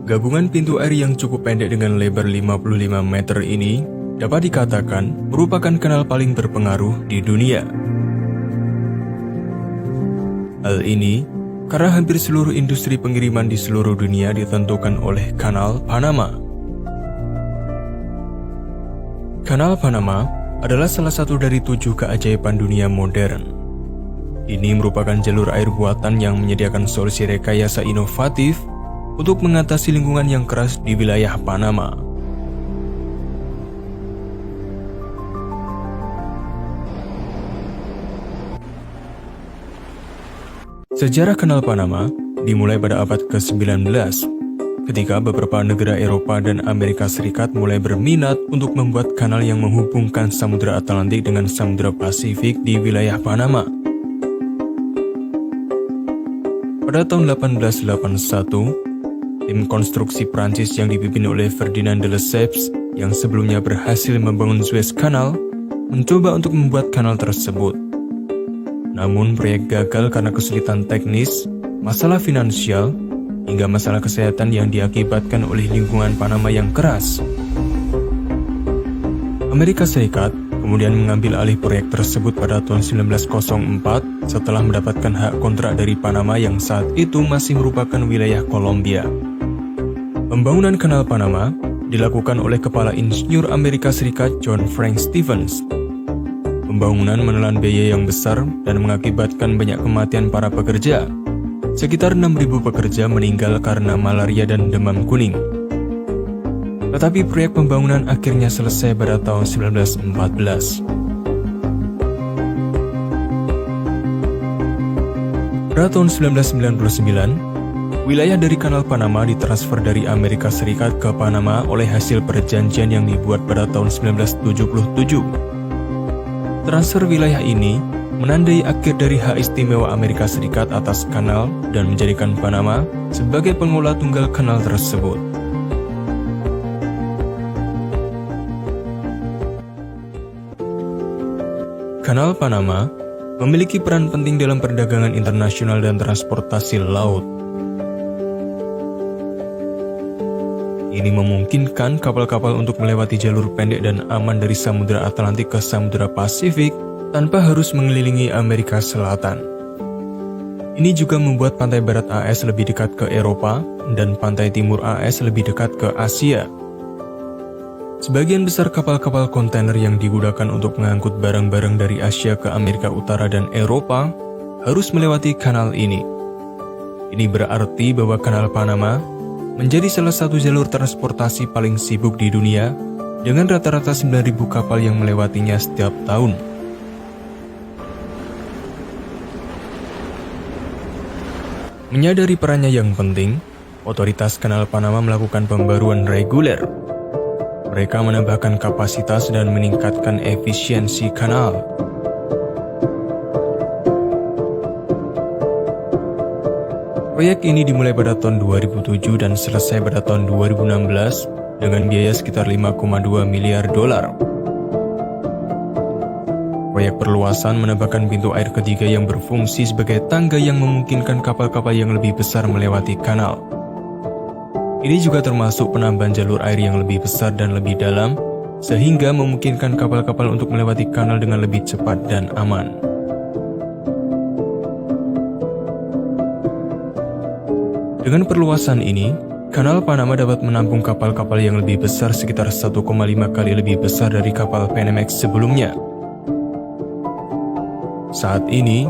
Gabungan pintu air yang cukup pendek dengan lebar 55 meter ini dapat dikatakan merupakan kanal paling berpengaruh di dunia. Hal ini karena hampir seluruh industri pengiriman di seluruh dunia ditentukan oleh Kanal Panama. Kanal Panama adalah salah satu dari 7 keajaiban dunia modern. Ini merupakan jalur air buatan yang menyediakan solusi rekayasa inovatif untuk mengatasi lingkungan yang keras di wilayah Panama. Sejarah Kanal Panama dimulai pada abad ke-19, ketika beberapa negara Eropa dan Amerika Serikat mulai berminat untuk membuat kanal yang menghubungkan Samudra Atlantik dengan Samudra Pasifik di wilayah Panama. Pada tahun 1881, tim konstruksi Prancis yang dipimpin oleh Ferdinand de Lesseps yang sebelumnya berhasil membangun Suez Canal mencoba untuk membuat kanal tersebut. Namun proyek gagal karena kesulitan teknis, masalah finansial, hingga masalah kesehatan yang diakibatkan oleh lingkungan Panama yang keras. Amerika Serikat kemudian mengambil alih proyek tersebut pada tahun 1904 setelah mendapatkan hak kontrak dari Panama yang saat itu masih merupakan wilayah Kolombia. Pembangunan Kanal Panama dilakukan oleh Kepala Insinyur Amerika Serikat John Frank Stevens. Pembangunan menelan biaya yang besar dan mengakibatkan banyak kematian para pekerja. Sekitar 6.000 pekerja meninggal karena malaria dan demam kuning. Tetapi proyek pembangunan akhirnya selesai pada tahun 1914. Pada tahun 1999, wilayah dari Kanal Panama ditransfer dari Amerika Serikat ke Panama oleh hasil perjanjian yang dibuat pada tahun 1977. Transfer wilayah ini menandai akhir dari hak istimewa Amerika Serikat atas kanal dan menjadikan Panama sebagai pengelola tunggal kanal tersebut. Kanal Panama memiliki peran penting dalam perdagangan internasional dan transportasi laut. Ini memungkinkan kapal-kapal untuk melewati jalur pendek dan aman dari Samudra Atlantik ke Samudra Pasifik tanpa harus mengelilingi Amerika Selatan. Ini juga membuat pantai barat AS lebih dekat ke Eropa dan pantai timur AS lebih dekat ke Asia. Sebagian besar kapal-kapal kontainer yang digunakan untuk mengangkut barang-barang dari Asia ke Amerika Utara dan Eropa harus melewati kanal ini. Ini berarti bahwa Kanal Panama menjadi salah satu jalur transportasi paling sibuk di dunia dengan rata-rata 9.000 kapal yang melewatinya setiap tahun. Menyadari perannya yang penting, otoritas Kanal Panama melakukan pembaruan reguler. Mereka menambahkan kapasitas dan meningkatkan efisiensi kanal. Proyek ini dimulai pada tahun 2007 dan selesai pada tahun 2016 dengan biaya sekitar 5,2 miliar dolar. Proyek perluasan menambahkan pintu air ketiga yang berfungsi sebagai tangga yang memungkinkan kapal-kapal yang lebih besar melewati kanal. Ini juga termasuk penambahan jalur air yang lebih besar dan lebih dalam, sehingga memungkinkan kapal-kapal untuk melewati kanal dengan lebih cepat dan aman. Dengan perluasan ini, Kanal Panama dapat menampung kapal-kapal yang lebih besar sekitar 1,5 kali lebih besar dari kapal Panamax sebelumnya. Saat ini,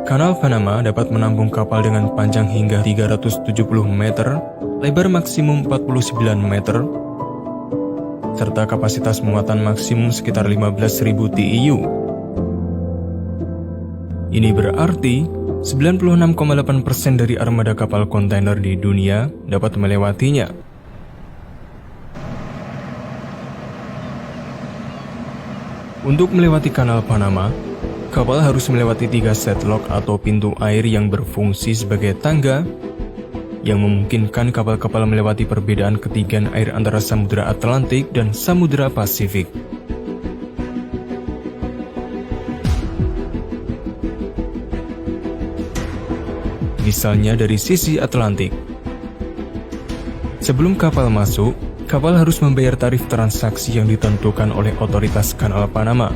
Kanal Panama dapat menampung kapal dengan panjang hingga 370 meter, lebar maksimum 49 meter, serta kapasitas muatan maksimum sekitar 15.000 TEU. Ini berarti 96,8% dari armada kapal kontainer di dunia dapat melewatinya. Untuk melewati Kanal Panama, kapal harus melewati 3 set lock atau pintu air yang berfungsi sebagai tangga yang memungkinkan kapal-kapal melewati perbedaan ketinggian air antara Samudra Atlantik dan Samudra Pasifik. misalnya dari sisi Atlantik. Sebelum kapal masuk, kapal harus membayar tarif transaksi yang ditentukan oleh otoritas Kanal Panama,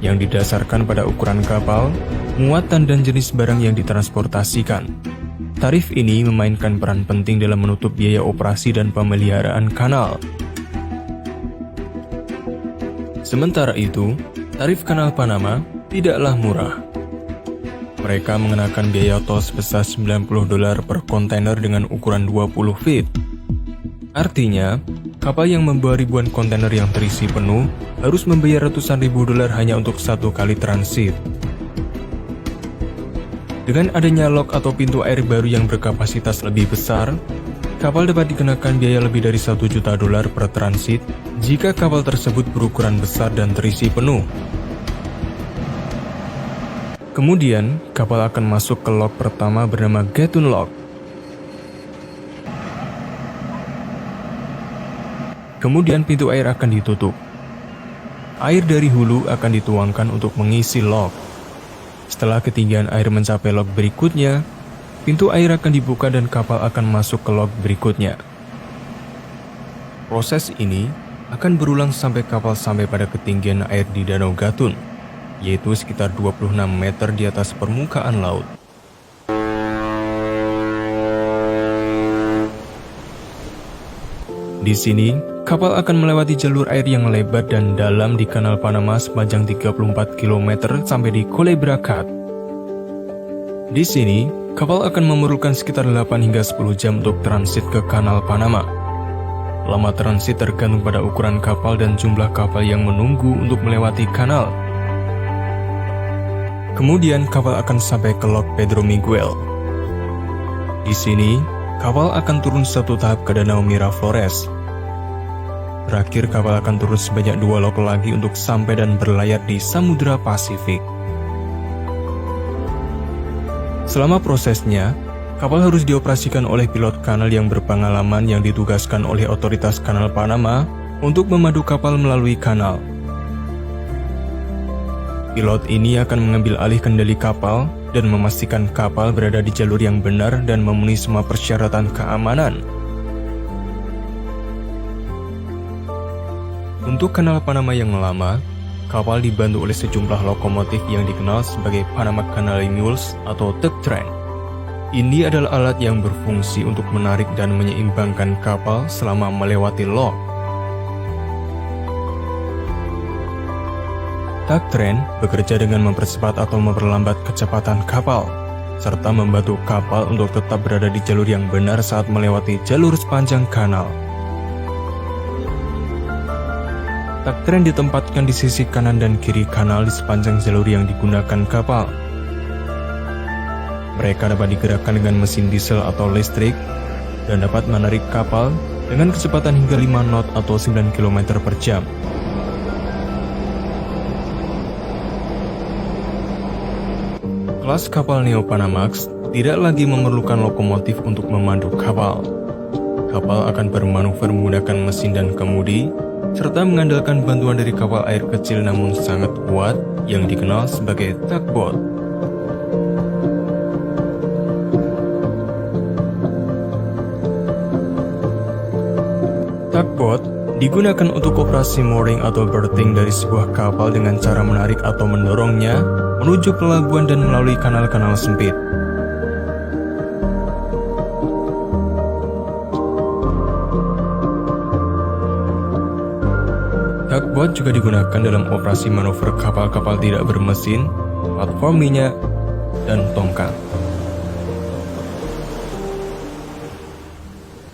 yang didasarkan pada ukuran kapal, muatan dan jenis barang yang ditransportasikan. Tarif ini memainkan peran penting dalam menutup biaya operasi dan pemeliharaan kanal. Sementara itu, tarif Kanal Panama tidaklah murah. Mereka mengenakan biaya tol sebesar $90 per kontainer dengan ukuran 20 feet. Artinya, kapal yang membawa ribuan kontainer yang terisi penuh harus membayar ratusan ribu dolar hanya untuk satu kali transit. Dengan adanya lock atau pintu air baru yang berkapasitas lebih besar, kapal dapat dikenakan biaya lebih dari $1 juta per transit jika kapal tersebut berukuran besar dan terisi penuh. Kemudian, kapal akan masuk ke lock pertama bernama Gatun Lock. Kemudian pintu air akan ditutup. Air dari hulu akan dituangkan untuk mengisi lock. Setelah ketinggian air mencapai lock berikutnya, pintu air akan dibuka dan kapal akan masuk ke lock berikutnya. Proses ini akan berulang sampai kapal sampai pada ketinggian air di Danau Gatun, yaitu sekitar 26 meter di atas permukaan laut. Di sini, kapal akan melewati jalur air yang lebar dan dalam di Kanal Panama sepanjang 34 km sampai di Culebra Cat. Di sini, kapal akan memerlukan sekitar 8 hingga 10 jam untuk transit ke Kanal Panama. Lama transit tergantung pada ukuran kapal dan jumlah kapal yang menunggu untuk melewati kanal. Kemudian kapal akan sampai ke Lock Pedro Miguel. Di sini, kapal akan turun satu tahap ke Danau Miraflores. Terakhir, kapal akan turun sebanyak 2 lock lagi untuk sampai dan berlayar di Samudra Pasifik. Selama prosesnya, kapal harus dioperasikan oleh pilot kanal yang berpengalaman yang ditugaskan oleh otoritas Kanal Panama untuk memandu kapal melalui kanal. Pilot ini akan mengambil alih kendali kapal dan memastikan kapal berada di jalur yang benar dan memenuhi semua persyaratan keamanan. Untuk Kanal Panama yang lama, kapal dibantu oleh sejumlah lokomotif yang dikenal sebagai Panama Canal Mules atau tug train. Ini adalah alat yang berfungsi untuk menarik dan menyeimbangkan kapal selama melewati lock. Tug train bekerja dengan mempercepat atau memperlambat kecepatan kapal, serta membantu kapal untuk tetap berada di jalur yang benar saat melewati jalur sepanjang kanal. Tug train ditempatkan di sisi kanan dan kiri kanal di sepanjang jalur yang digunakan kapal. Mereka dapat digerakkan dengan mesin diesel atau listrik dan dapat menarik kapal dengan kecepatan hingga 5 knot atau 9 km per jam. Kelas kapal Neo Panamax tidak lagi memerlukan lokomotif untuk memandu kapal. Kapal akan bermanuver menggunakan mesin dan kemudi, serta mengandalkan bantuan dari kapal air kecil namun sangat kuat yang dikenal sebagai tugboat. Tugboat digunakan untuk operasi mooring atau berthing dari sebuah kapal dengan cara menarik atau mendorongnya menuju pelabuhan dan melalui kanal-kanal sempit. Tugboat juga digunakan dalam operasi manuver kapal-kapal tidak bermesin, platform minyak, dan tongkang.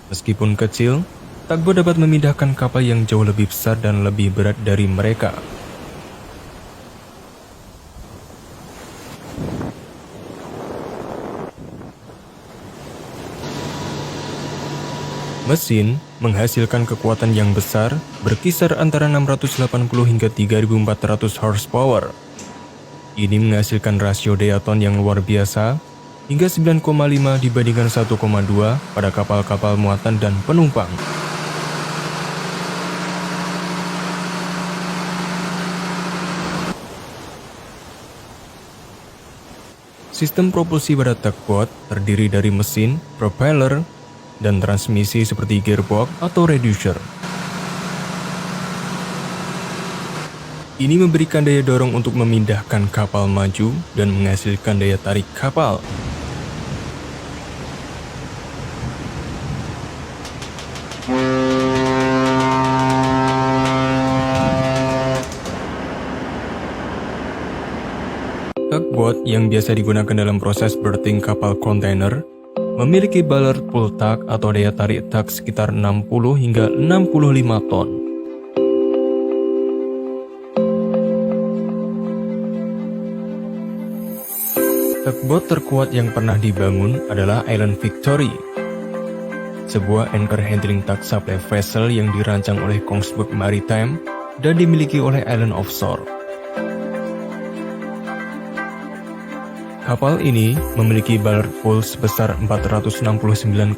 Meskipun kecil, tugboat dapat memindahkan kapal yang jauh lebih besar dan lebih berat dari mereka. Mesin menghasilkan kekuatan yang besar, berkisar antara 680 hingga 3.400 horsepower. Ini menghasilkan rasio Deaton yang luar biasa, hingga 9,5 dibandingkan 1,2 pada kapal-kapal muatan dan penumpang. Sistem propulsi pada tugboat terdiri dari mesin, propeller, dan transmisi seperti gearbox atau reducer. Ini memberikan daya dorong untuk memindahkan kapal maju dan menghasilkan daya tarik kapal. Tugboat yang biasa digunakan dalam proses berthing kapal kontainer memiliki ballard pull tug atau daya tarik tug sekitar 60 hingga 65 ton. Tugboat terkuat yang pernah dibangun adalah Island Victory, sebuah anchor handling tug supply vessel yang dirancang oleh Kongsberg Maritime dan dimiliki oleh Island Offshore. Kapal ini memiliki ballard pull sebesar 469,4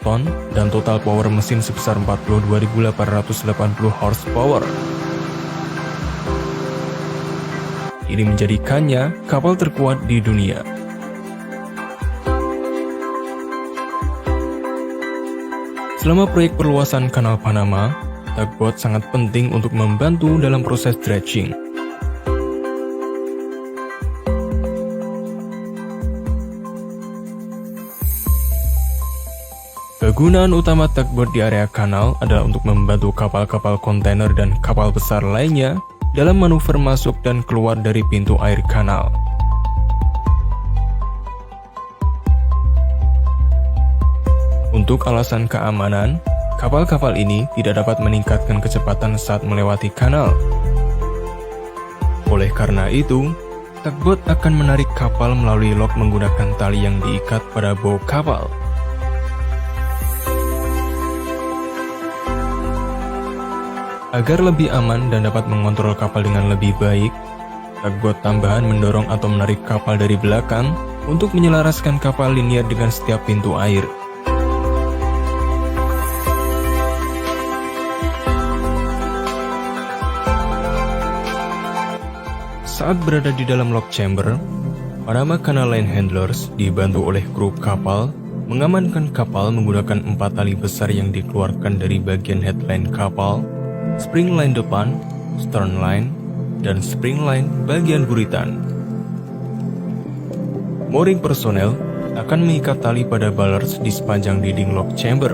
ton dan total power mesin sebesar 42.880 horsepower. Ini menjadikannya kapal terkuat di dunia. Selama proyek perluasan Kanal Panama, tugboat sangat penting untuk membantu dalam proses dredging. Kegunaan utama tugboat di area kanal adalah untuk membantu kapal-kapal kontainer dan kapal besar lainnya dalam manuver masuk dan keluar dari pintu air kanal. Untuk alasan keamanan, kapal-kapal ini tidak dapat meningkatkan kecepatan saat melewati kanal. Oleh karena itu, tugboat akan menarik kapal melalui lock menggunakan tali yang diikat pada bow kapal. Agar lebih aman dan dapat mengontrol kapal dengan lebih baik, tugboat tambahan mendorong atau menarik kapal dari belakang untuk menyelaraskan kapal linier dengan setiap pintu air. Saat berada di dalam lock chamber, Panama Canal Line Handlers dibantu oleh kru kapal mengamankan kapal menggunakan 4 tali besar yang dikeluarkan dari bagian headline kapal, spring line depan, stern line, dan spring line bagian buritan. Mooring personel akan mengikat tali pada ballards di sepanjang dinding lock chamber,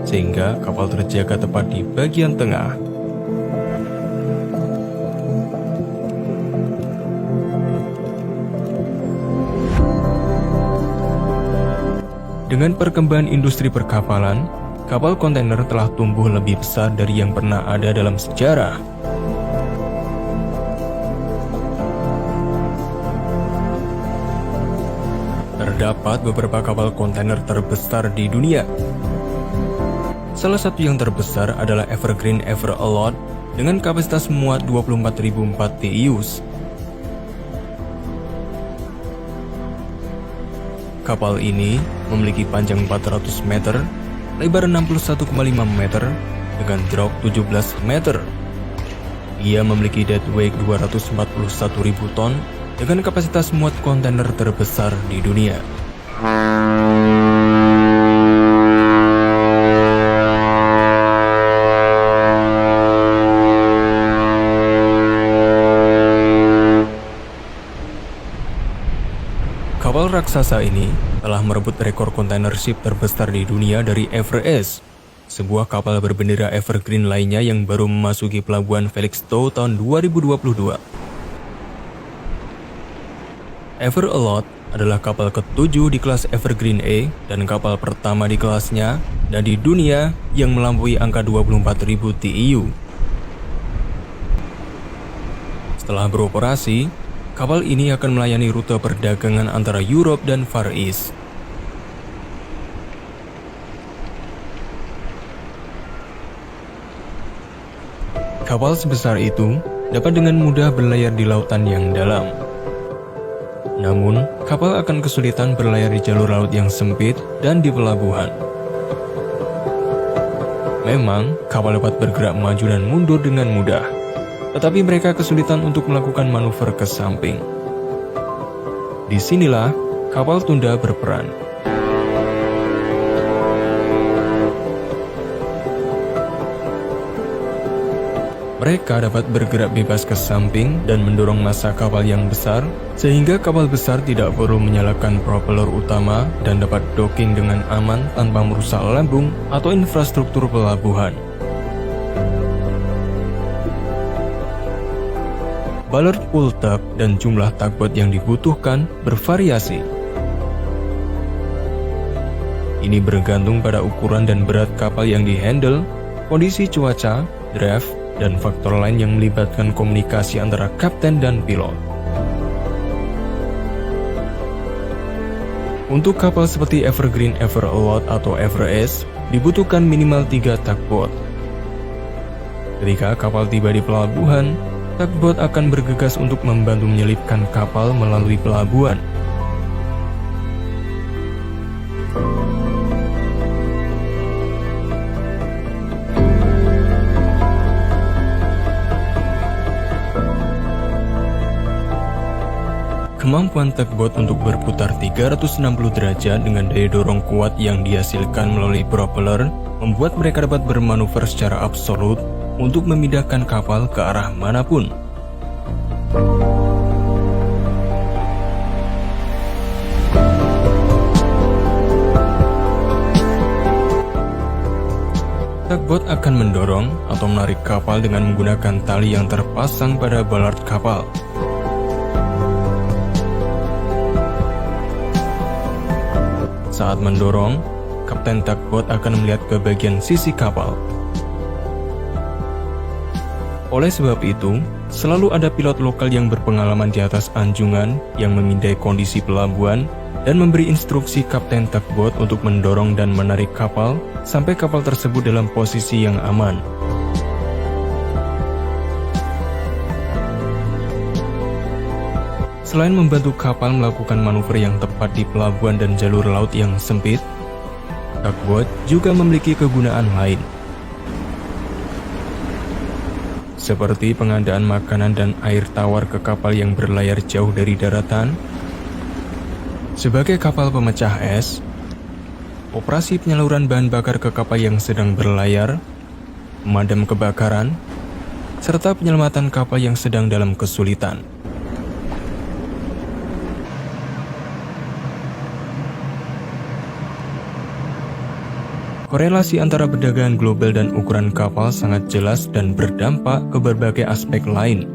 sehingga kapal terjaga tepat di bagian tengah. Dengan perkembangan industri perkapalan, kapal kontainer telah tumbuh lebih besar dari yang pernah ada dalam sejarah. Terdapat beberapa kapal kontainer terbesar di dunia. Salah satu yang terbesar adalah Evergreen Ever Alert dengan kapasitas muat 24.004 TEUs. Kapal ini memiliki panjang 400 meter, lebar 61,5 meter, dengan drop 17 meter. Ia memiliki deadweight 241.000 ton dengan kapasitas muat kontainer terbesar di dunia. Kapal raksasa ini telah merebut rekor kontainer ship terbesar di dunia dari Everest, sebuah kapal berbendera Evergreen lainnya yang baru memasuki pelabuhan Felixstowe tahun 2022. Ever Alert adalah kapal ke-7 di kelas Evergreen A dan kapal pertama di kelasnya dan di dunia yang melampaui angka 24.000 TEU. Setelah beroperasi, kapal ini akan melayani rute perdagangan antara Europe dan Far East. Kapal sebesar itu dapat dengan mudah berlayar di lautan yang dalam. Namun, kapal akan kesulitan berlayar di jalur laut yang sempit dan di pelabuhan. Memang, kapal dapat bergerak maju dan mundur dengan mudah, tetapi mereka kesulitan untuk melakukan manuver ke samping. Disinilah kapal tunda berperan. Mereka dapat bergerak bebas ke samping dan mendorong massa kapal yang besar, sehingga kapal besar tidak perlu menyalakan propeller utama dan dapat docking dengan aman tanpa merusak lambung atau infrastruktur pelabuhan. Ballard pull tug dan jumlah tugboat yang dibutuhkan bervariasi. Ini bergantung pada ukuran dan berat kapal yang dihandle, kondisi cuaca, draft, dan faktor lain yang melibatkan komunikasi antara kapten dan pilot. Untuk kapal seperti Evergreen, Everalot, atau Everest, dibutuhkan minimal 3 tugboat. Ketika kapal tiba di pelabuhan, tugboat akan bergegas untuk membantu menyelipkan kapal melalui pelabuhan. Kemampuan tugboat untuk berputar 360 derajat dengan daya dorong kuat yang dihasilkan melalui propeller membuat mereka dapat bermanuver secara absolut untuk memindahkan kapal ke arah manapun. Tugboat akan mendorong atau menarik kapal dengan menggunakan tali yang terpasang pada ballard kapal. Saat mendorong, kapten tugboat akan melihat ke bagian sisi kapal. Oleh sebab itu, selalu ada pilot lokal yang berpengalaman di atas anjungan yang memindai kondisi pelabuhan dan memberi instruksi kapten tugboat untuk mendorong dan menarik kapal sampai kapal tersebut dalam posisi yang aman. Selain membantu kapal melakukan manuver yang tepat di pelabuhan dan jalur laut yang sempit, tugboat juga memiliki kegunaan lain. Seperti pengadaan makanan dan air tawar ke kapal yang berlayar jauh dari daratan, sebagai kapal pemecah es, operasi penyaluran bahan bakar ke kapal yang sedang berlayar, pemadam kebakaran, serta penyelamatan kapal yang sedang dalam kesulitan. Korelasi antara perdagangan global dan ukuran kapal sangat jelas dan berdampak ke berbagai aspek lain,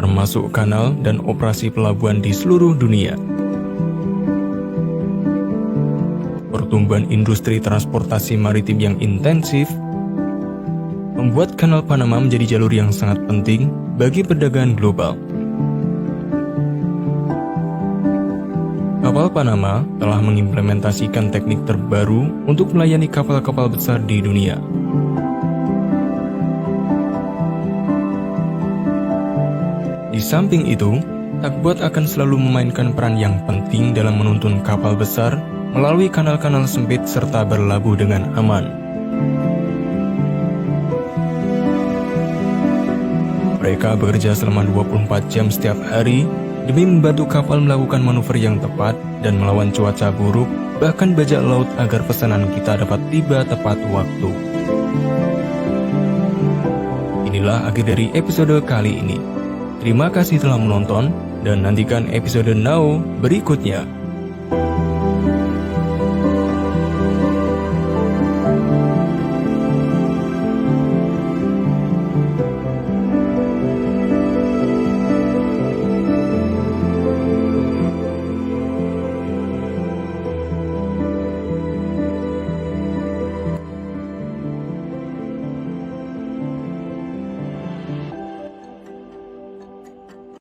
termasuk kanal dan operasi pelabuhan di seluruh dunia. Pertumbuhan industri transportasi maritim yang intensif membuat Kanal Panama menjadi jalur yang sangat penting bagi perdagangan global. Kapal Panama telah mengimplementasikan teknik terbaru untuk melayani kapal-kapal besar di dunia. Di samping itu, tugboat akan selalu memainkan peran yang penting dalam menuntun kapal besar melalui kanal-kanal sempit serta berlabuh dengan aman. Mereka bekerja selama 24 jam setiap hari demi membantu kapal melakukan manuver yang tepat dan melawan cuaca buruk, bahkan bajak laut agar pesanan kita dapat tiba tepat waktu. Inilah akhir dari episode kali ini. Terima kasih telah menonton dan nantikan episode Now berikutnya.